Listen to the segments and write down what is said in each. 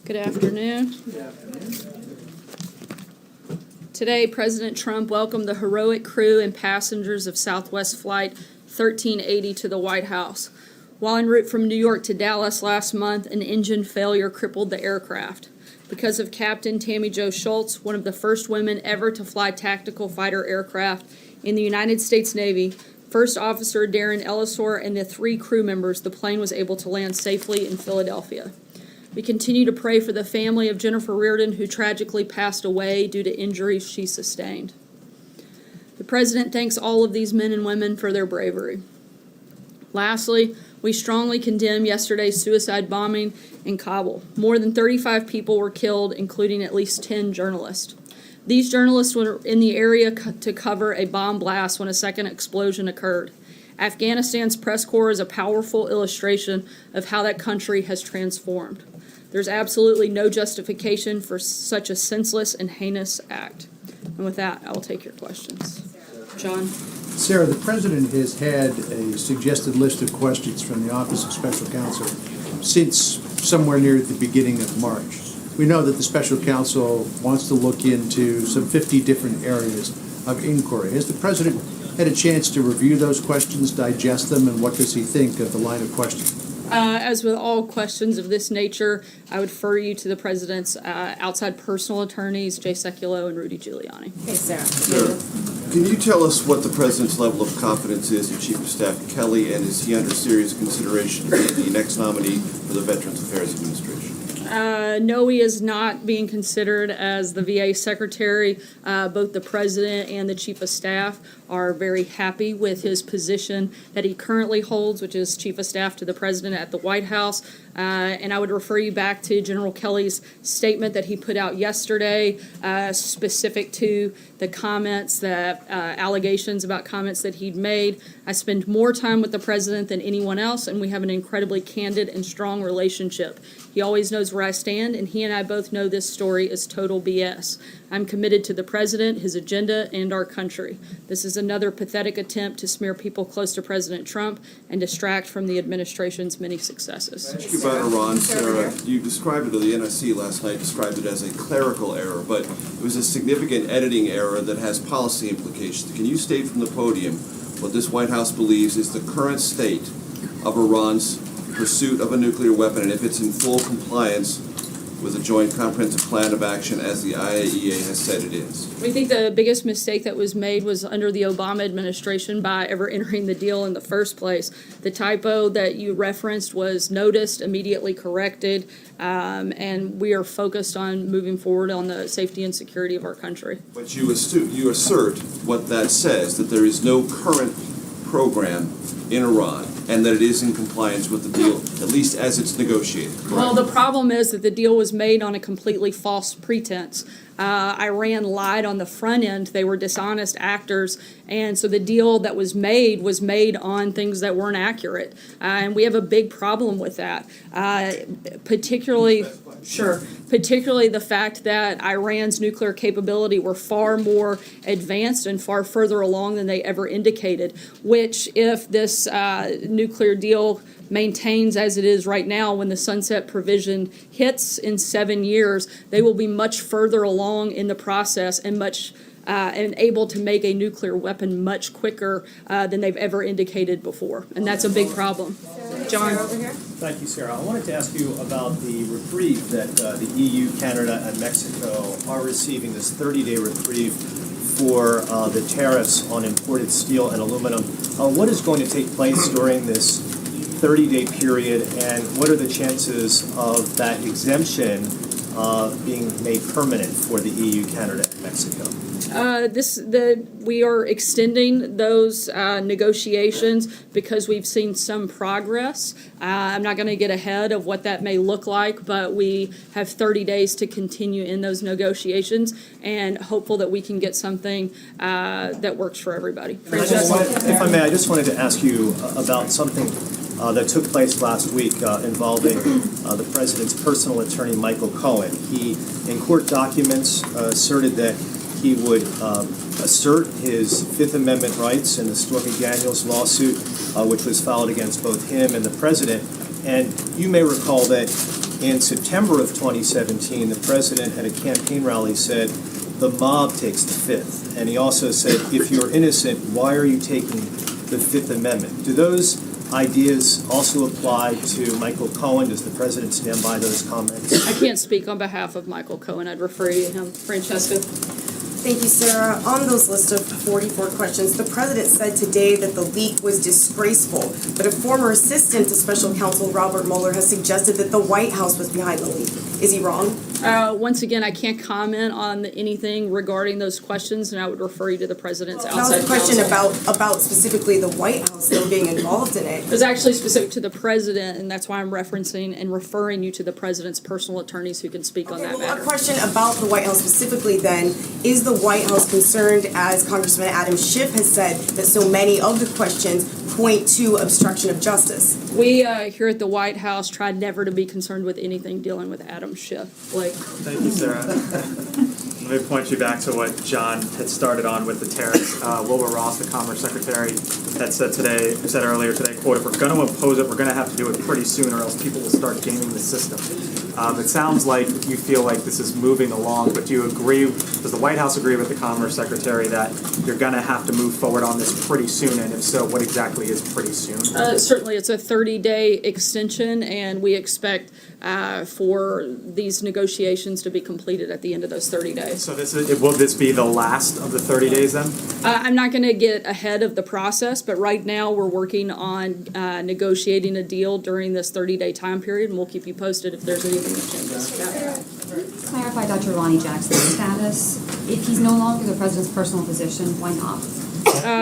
Good afternoon. Today, President Trump welcomed the heroic crew and passengers of Southwest Flight 1380 to the White House. While en route from New York to Dallas last month, an engine failure crippled the aircraft. Because of Captain Tammy Jo Schultz, one of the first women ever to fly tactical fighter aircraft in the United States Navy, First Officer Darren Ellisor, and the 3 crew members, the plane was able to land safely in Philadelphia. We continue to pray for the family of Jennifer Reardon, who tragically passed away due to injuries she sustained. The President thanks all of these men and women for their bravery. Lastly, we strongly condemn yesterday's suicide bombing in Kabul. More than 35 people were killed, including at least 10 journalists. These journalists were in the area to cover a bomb blast when a second explosion occurred. Afghanistan's press corps is a powerful illustration of how that country has transformed. There's absolutely no justification for such a senseless and heinous act. And with that, I will take your questions. John? Sarah, the President has had a suggested list of questions from the Office of Special Counsel since somewhere near the beginning of March. We know that the Special Counsel wants to look into some 50 different areas of inquiry. Has the President had a chance to review those questions, digest them, and what does he think of the line of questioning? As with all questions of this nature, I would refer you to the President's outside personal attorneys, Jay Sekulow and Rudy Giuliani. Hey, Sarah. Sarah, can you tell us what the President's level of confidence is in Chief of Staff Kelly, and is he under serious consideration to be the next nominee for the Veterans Affairs Administration? No, he is not being considered as the VA Secretary. Both the President and the Chief of Staff are very happy with his position that he currently holds, which is Chief of Staff to the President at the White House. And I would refer you back to General Kelly's statement that he put out yesterday, specific to the comments, the allegations about comments that he'd made. I spend more time with the President than anyone else, and we have an incredibly candid and strong relationship. He always knows where I stand, and he and I both know this story is total BS. I'm committed to the President, his agenda, and our country. This is another pathetic attempt to smear people close to President Trump and distract from the administration's many successes. Ask you about Iran, Sarah. You described it, or the NSC last night described it as a clerical error, but it was a significant editing error that has policy implications. Can you state from the podium what this White House believes is the current state of Iran's pursuit of a nuclear weapon, and if it's in full compliance with a joint comprehensive plan of action as the IAEA has said it is? We think the biggest mistake that was made was under the Obama administration by ever entering the deal in the first place. The typo that you referenced was noticed, immediately corrected, and we are focused on moving forward on the safety and security of our country. But you assert what that says, that there is no current program in Iran, and that it is in compliance with the deal, at least as it's negotiated, correct? Well, the problem is that the deal was made on a completely false pretense. Iran lied on the front end. They were dishonest actors, and so the deal that was made on things that weren't accurate. And we have a big problem with that, particularly the fact that Iran's nuclear capability were far more advanced and far further along than they ever indicated, which if this nuclear deal maintains as it is right now, when the sunset provision hits in 7 years, they will be much further along in the process and and able to make a nuclear weapon much quicker than they've ever indicated before. And that's a big problem. John? Thank you, Sarah. I wanted to ask you about the reprieve that the EU, Canada, and Mexico are receiving, this 30-day reprieve for the tariffs on imported steel and aluminum. What is going to take place during this 30-day period, and what are the chances of that exemption being made permanent for the EU, Canada, and Mexico? We are extending those negotiations because we've seen some progress. I'm not going to get ahead of what that may look like, but we have 30 days to continue in those negotiations and hopeful that we can get something that works for everybody. If I may, I just wanted to ask you about something that took place last week involving the President's personal attorney, Michael Cohen. He, in court documents, asserted that he would assert his Fifth Amendment rights in the Stormy Daniels lawsuit, which was filed against both him and the President. And you may recall that in September of 2017, the president at a campaign rally said, "The mob takes the Fifth." And he also said, "If you're innocent, why are you taking the Fifth Amendment?" Do those ideas also apply to Michael Cohen? Does the president stand by those comments? I can't speak on behalf of Michael Cohen. I'd refer you to him. Francesca? Thank you, Sarah. On those list of 44 questions, the president said today that the leak was disgraceful, but a former assistant to special counsel Robert Mueller has suggested that the White House was behind the leak. Is he wrong? Once again, I can't comment on anything regarding those questions, and I would refer you to the president's That was outside a question counsel. about specifically the White House though being involved in it. It was actually specific to the president, and that's why I'm referencing and referring you to the president's personal attorneys who can speak on that A matter. question about the White House specifically then, is the White House concerned, as Congressman Adam Schiff has said, that so many of the questions point to obstruction of justice? We here at the White House tried never to be concerned with anything dealing with Adam Schiff. Blake? Thank you, Sarah. Let me point you back to what John had started on with the tariffs. Wilbur Ross, the Commerce Secretary, had said earlier today, quote, "If we're going to impose it, we're going to have to do it pretty soon or else people will start gaming the system." It sounds like you feel like this is moving along, but do you agree, does the White House agree with the Commerce Secretary that you're going to have to move forward on this pretty soon? And if so, what exactly is pretty soon? Certainly, it's a 30-day extension, and we expect for these negotiations to be completed at the end of those 30 days. So will this be the last of the 30 days then? I'm not going to get ahead of the process, but right now we're working on negotiating a deal during this 30-day time period, and we'll keep you posted if there's anything that changes. Clarify Dr. Ronnie Jackson's status. If he's no longer the president's personal physician, why not?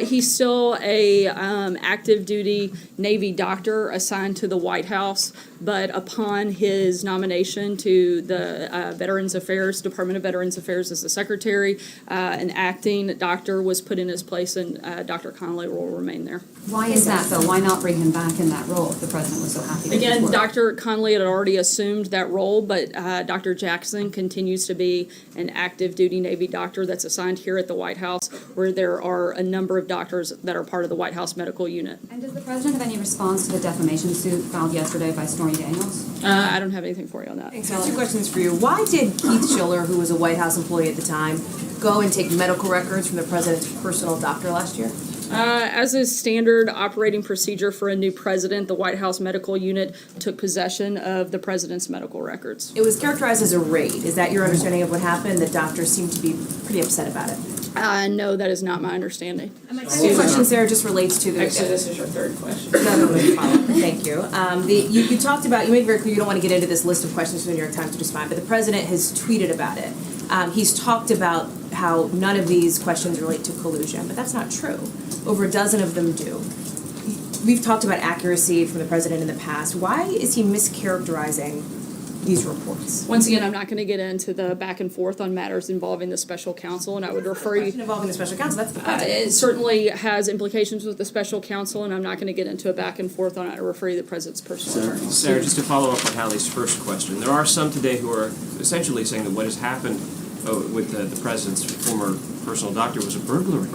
He's still a active duty Navy doctor assigned to the White House, but upon his nomination to the Department of Veterans Affairs as the secretary, an acting doctor was put in his place, and Dr. Connolly will remain there. Why is that though? Why not bring him back in that role if the president was so happy with his Again, work? Dr. Connolly had already assumed that role, but Dr. Jackson continues to be an active duty Navy doctor that's assigned here at the White House, where there are a number of doctors that are part of the White House medical unit. And does the president have any response to the defamation suit filed yesterday by Stormy Daniels? I don't have anything for you on that. Thanks. Two questions for you. Why did Keith Schiller, who was a White House employee at the time, go and take medical records from the president's personal doctor last year? As a standard operating procedure for a new president, the White House medical unit took possession of the president's medical records. It was characterized as a raid. Is that your understanding of what happened? The doctors seem to be pretty upset about it. No, that is not my understanding. And my second question, Sarah, just relates to the... Actually, this is your third question. No, thank you. You talked about, you made very clear you don't want to get into this list of questions from the New York Times, which is fine, but the president has tweeted about it. He's talked about how none of these questions relate to collusion, but that's not true. Over a dozen of them do. We've talked about accuracy from the president in the past. Why is he mischaracterizing these reports? Once again, I'm not going to get into the back and forth on matters involving the special counsel, and I would refer you. Involving the special counsel, that's the point. It certainly has implications with the special counsel, and I'm not going to get into a back and forth on it. I refer you to the president's personal attorney. Sarah, just to follow up on Hallie's first question, there are some today who are essentially saying that what has happened with the president's former personal doctor was a burglary.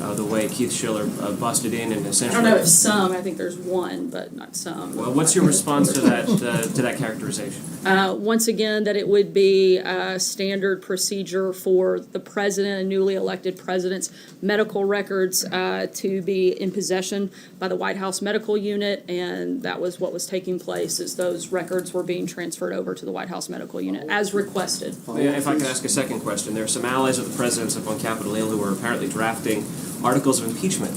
The way Keith Schiller busted in and I essentially... don't know if some, I think there's one, but not some. Well, what's your response to that characterization? Once again, that it would be a standard procedure for the president and newly elected president's medical records to be in possession by the White House medical unit, and that was what was taking place, is those records were being transferred over to the White House medical unit as requested. If I could ask a second question, there are some allies of the president's up on Capitol Hill who are apparently drafting articles of impeachment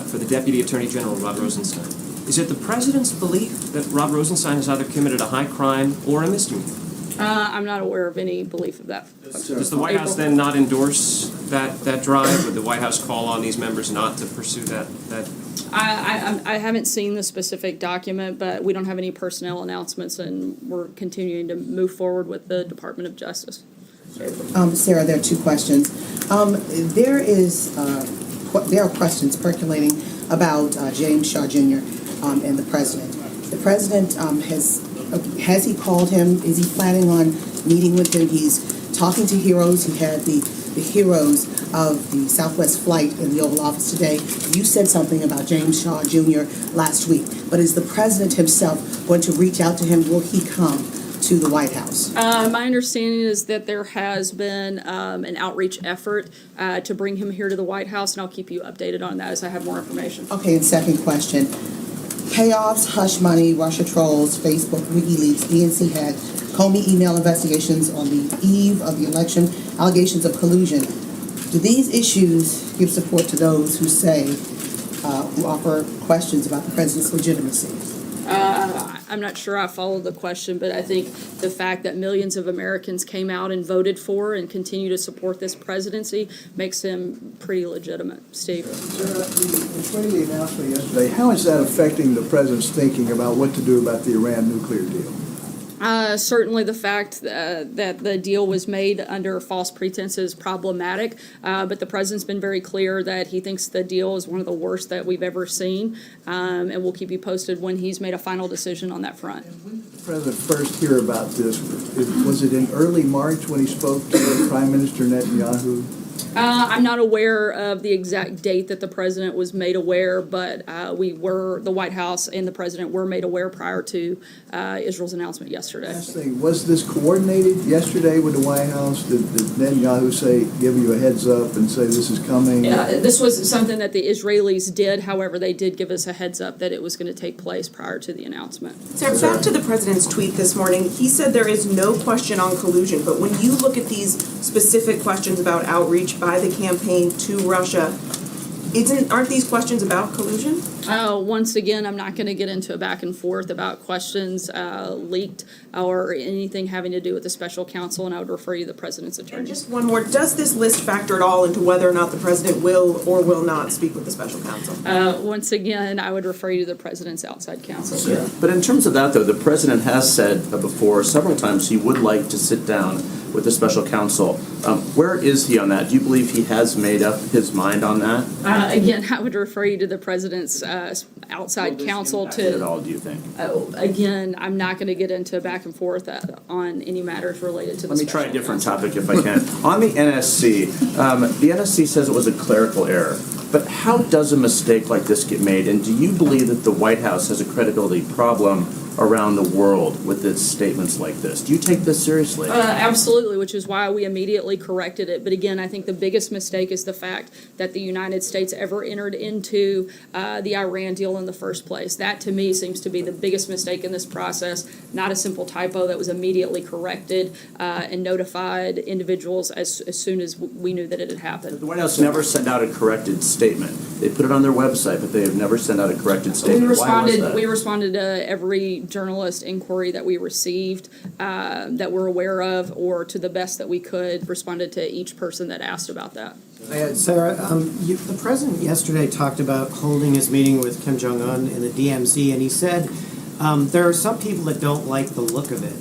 for the Deputy Attorney General, Rod Rosenstein. Is it the president's belief that Rod Rosenstein has either committed a high crime or a misdemeanor? I'm not aware of any belief of that. Does the White House then not endorse that drive? Would the White House call on these members not to pursue that? I haven't seen the specific document, but we don't have any personnel announcements, and we're continuing to move forward with the Department of Justice. Sarah, there are two questions. There are questions percolating about James Shaw Jr. And the president. The president has he called him? Is he planning on meeting with him? He's talking to heroes. He had the heroes of the Southwest flight in the Oval Office today. You said something about James Shaw Jr. last week, but is the president himself going to reach out to him? Will he come to the White House? My understanding is that there has been an outreach effort to bring him here to the White House, and I'll keep you updated on that as I have more information. Okay, and second question. Payoffs, hush money, Russia trolls, Facebook, WikiLeaks, DNC had Comey email investigations on the eve of the election, allegations of collusion. Do these issues give support to those who say, who offer questions about the president's legitimacy? I'm not sure I followed the question, but I think the fact that millions of Americans came out and voted for and continue to support this presidency makes him pretty legitimate. Steve? Sarah, the 20 announcement yesterday, how is that affecting the president's thinking about what to do about the Iran nuclear deal? Certainly the fact that the deal was made under false pretenses is problematic, but the president's been very clear that he thinks the deal is one of the worst that we've ever seen, and we'll keep you posted when he's made a final decision on that front. When did the president first hear about this? Was it in early March when he spoke to Prime Minister Netanyahu? I'm not aware of the exact date that the president was made aware, but the White House and the president were made aware prior to Israel's announcement yesterday. Last thing, was this coordinated yesterday with the White House? Did Netanyahu give you a heads up and say this is coming? This was something that the Israelis did. However, they did give us a heads up that it was going to take place prior to the announcement. Sarah, back to the president's tweet this morning. He said there is no question on collusion, but when you look at these specific questions about outreach by the campaign to Russia, aren't these questions about collusion? Once again, I'm not going to get into a back and forth about questions leaked or anything having to do with the special counsel, and I would refer you to the president's attorney. And just one more. Does this list factor at all into whether or not the president will or will not speak with the special counsel? Once again, I would refer you to the president's outside counsel. Yeah. But in terms of that, though, the president has said before several times he would like to sit down with the special counsel. Where is he on that? Do you believe he has made up his mind on that? Again, I would refer you to the president's outside counsel to. At all, do you think? Again, I'm not going to get into back and forth on any matters related to the Let me try a special different counsel. topic if I can. On the NSC, the NSC says it was a clerical error. But how does a mistake like this get made? And do you believe that the White House has a credibility problem around the world with its statements like this? Do you take this seriously? Absolutely, which is why we immediately corrected it. But again, I think the biggest mistake is the fact that the United States ever entered into the Iran deal in the first place. That, to me, seems to be the biggest mistake in this process, not a simple typo that was immediately corrected and notified individuals as soon as we knew that it had happened. The White House never sent out a corrected statement. They put it on their website, but they have never sent out a corrected statement. Why was that? We responded to every journalist inquiry that we received that we're aware of, or to the best that we could, responded to each person that asked about that. Sarah, the president yesterday talked about holding his meeting with Kim Jong-un in the DMZ, and he said there are some people that don't like the look of it.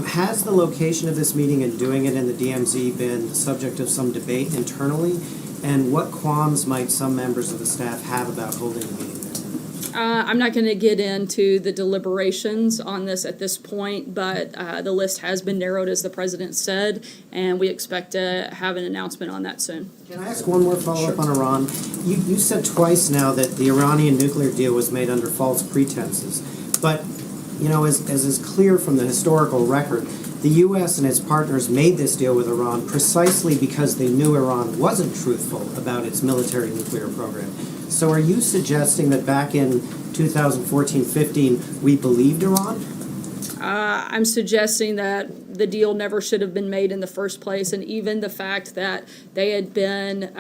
Has the location of this meeting and doing it in the DMZ been the subject of some debate internally? And what qualms might some members of the staff have about holding the meeting there? I'm not going to get into the deliberations on this at this point, but the list has been narrowed, as the president said, and we expect to have an announcement on that soon. Can I ask one more follow-up on Iran? You said twice now that the Iranian nuclear deal was made under false pretenses. But, you know, as is clear from the historical record, the U.S. and its partners made this deal with Iran precisely because they knew Iran wasn't truthful about its military nuclear program. So are you suggesting that back in 2014-15 we believed Iran? I'm suggesting that the deal never should have been made in the first place, and even the fact that they had been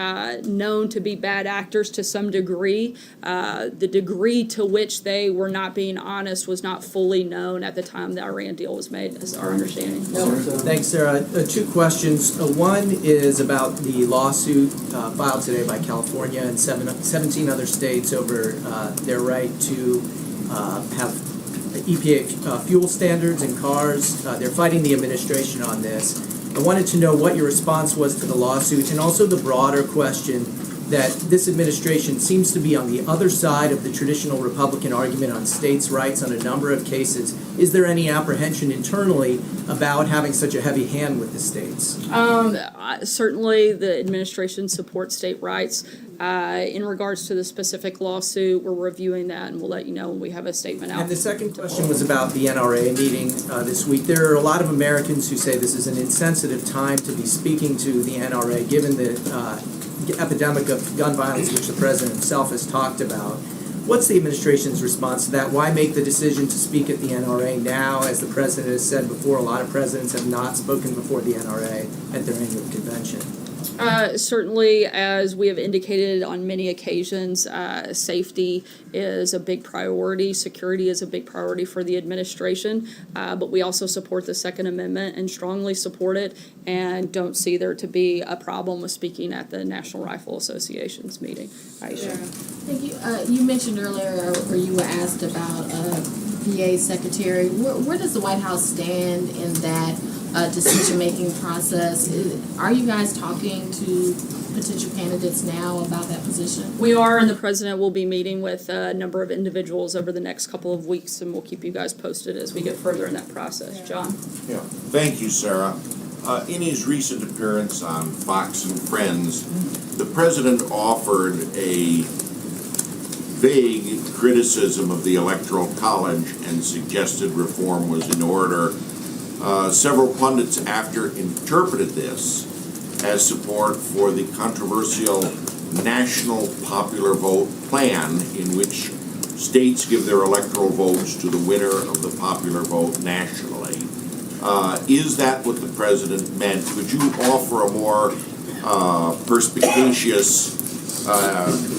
known to be bad actors to some degree, the degree to which they were not being honest was not fully known at the time the Iran deal was made, is our understanding. Thanks, Sarah. Two questions. One is about the lawsuit filed today by California and 17 other states over their right to have EPA fuel standards in cars. They're fighting the administration on this. I wanted to know what your response was to the lawsuit, and also the broader question that this administration seems to be on the other side of the traditional Republican argument on states' rights on a number of cases. Is there any apprehension internally about having such a heavy hand with the states? Certainly, the administration supports state rights. In regards to the specific lawsuit, we're reviewing that, and we'll let you know when we have a statement out. And the second question was about the NRA meeting this week. There are a lot of Americans who say this is an insensitive time to be speaking to the NRA, given the epidemic of gun violence, which the president himself has talked about. What's the administration's response to that? Why make the decision to speak at the NRA now? As the president has said before, a lot of presidents have not spoken before the NRA at their annual convention. Certainly, as we have indicated on many occasions, safety is a big priority. Security is a big priority for the administration. But we also support the Second Amendment and strongly support it, and don't see there to be a problem with speaking at the National Rifle Association's meeting. Aisha. Thank you. You mentioned earlier, or you were asked about PA secretary. Where does the White House stand in that decision-making process? Are you guys talking to potential candidates now about that position? We are, and the president will be meeting with a number of individuals over the next couple of weeks, and we'll keep you guys posted as we get further in that process. John? Yeah. Thank you, Sarah. In his recent appearance on Fox and Friends, the president offered a vague criticism of the Electoral College and suggested reform was in order. Several pundits after interpreted this as support for the controversial National Popular Vote plan, in which states give their electoral votes to the winner of the popular vote nationally. Is that what the president meant? Could you offer a more perspicacious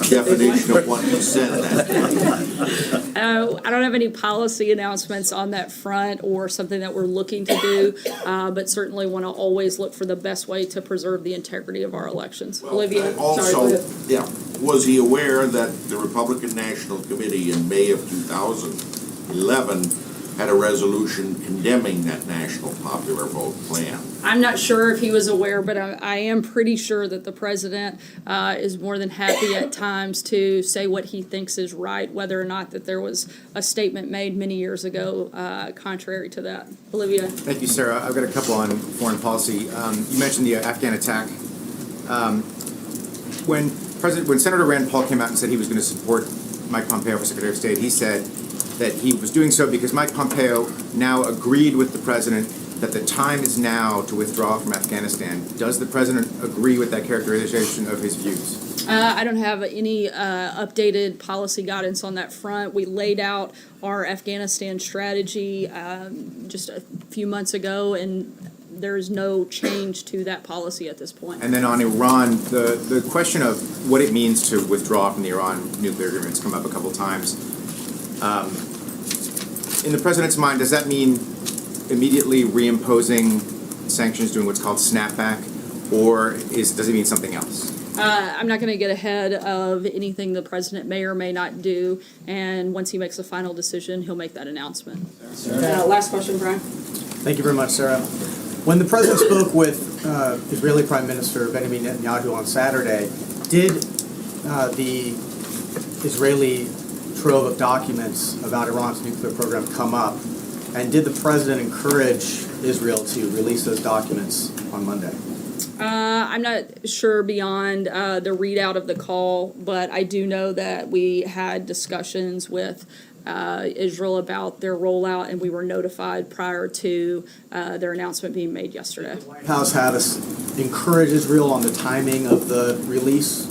definition of what he said that? I don't have any policy announcements on that front or something that we're looking to do, but certainly want to always look for the best way to preserve the integrity of our elections. Olivia, Also, sorry, was he aware that the Republican National Committee in May of 2011 had a resolution condemning that National Popular Vote plan? I'm not sure if he was aware, but I am pretty sure that the president is more than happy at times to say what he thinks is right, whether or not that there was a statement made many years ago contrary to that. Olivia? Thank you, Sarah. I've got a couple on foreign policy. You mentioned the Afghan attack. When Senator Rand Paul came out and said he was going to support Mike Pompeo for Secretary of State, he said that he was doing so because Mike Pompeo now agreed with the president that the time is now to withdraw from Afghanistan. Does the president agree with that characterization of his views? I don't have any updated policy guidance on that front. We laid out our Afghanistan strategy just a few months ago, and there's no change to that policy at this point. And then on Iran, the question of what it means to withdraw from the Iran nuclear agreement has come up a couple times. In the president's mind, does that mean immediately reimposing sanctions, doing what's called snapback, or does it mean something else? I'm not going to get ahead of anything the president may or may not do, and once he makes a final decision, he'll make that announcement. Last question, Brian. Thank you very much, Sarah. When the president spoke with Israeli Prime Minister Benjamin Netanyahu on Saturday, did the Israeli trove of documents about Iran's nuclear program come up? And did the president encourage Israel to release those documents on Monday? I'm not sure beyond the readout of the call, but I do know that we had discussions with Israel about their rollout, and we were notified prior to their announcement being made yesterday. Did the White House have us encourage Israel on the timing of the release?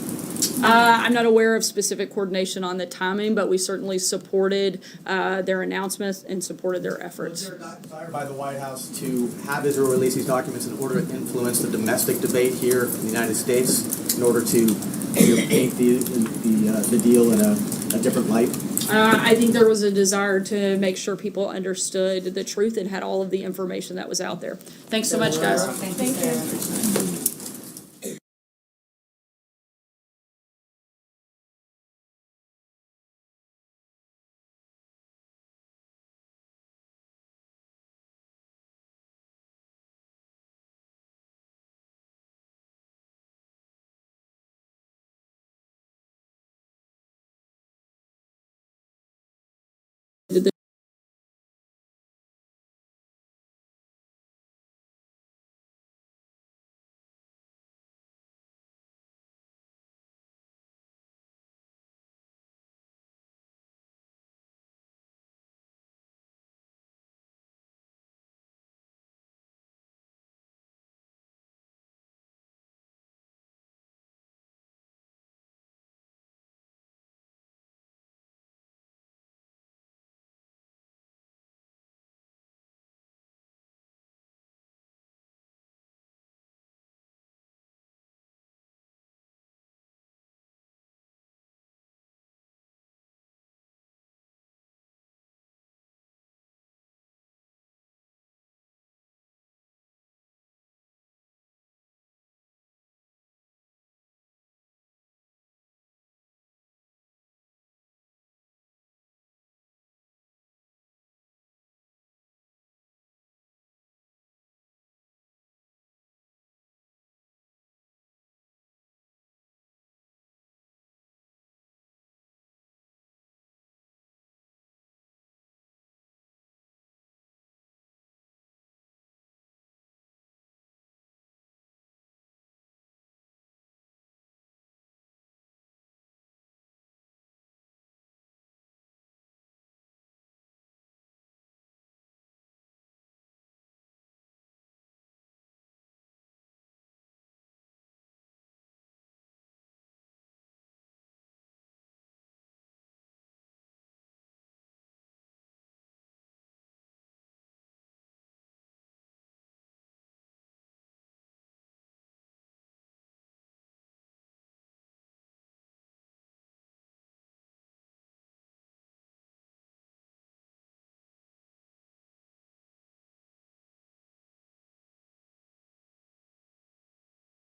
I'm not aware of specific coordination on the timing, but we certainly supported their announcements and supported their efforts. Was there a desire by the White House to have Israel release these documents in order to influence the domestic debate here in the United States, in order to paint the deal in a different light? I think there was a desire to make sure people understood the truth and had all of the information that was out there. Thanks so much, guys. Thank you.